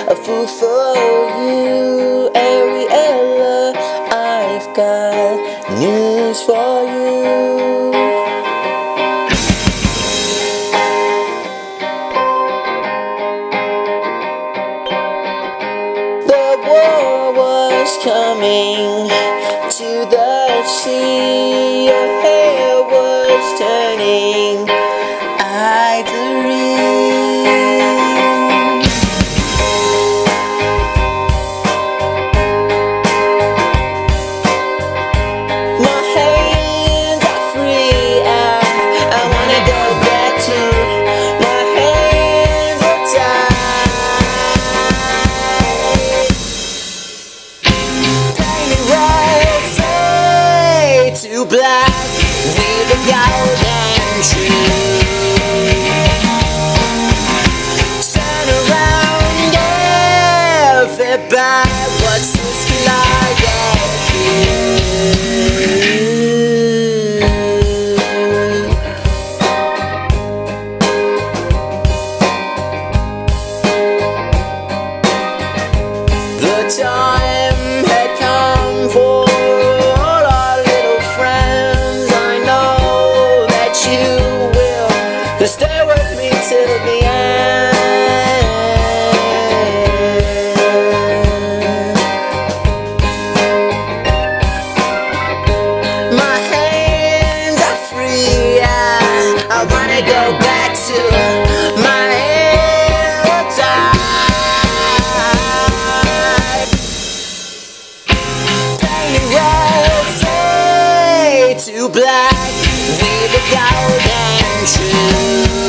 a fool for you, Ariella. I've got news for you. The war was coming to the sea. Your hair was turning ivory. My hands are free. I wanna go back to my hands are tied. Flaming red, fade to black. We're the golden tree. Turn around, everybody. What's this like here? The time had come for all our little friends. I know that you will stay with me till the end. My hands are free. I wanna go back to my hair tied. Fading red, fade to black. We're the golden truth.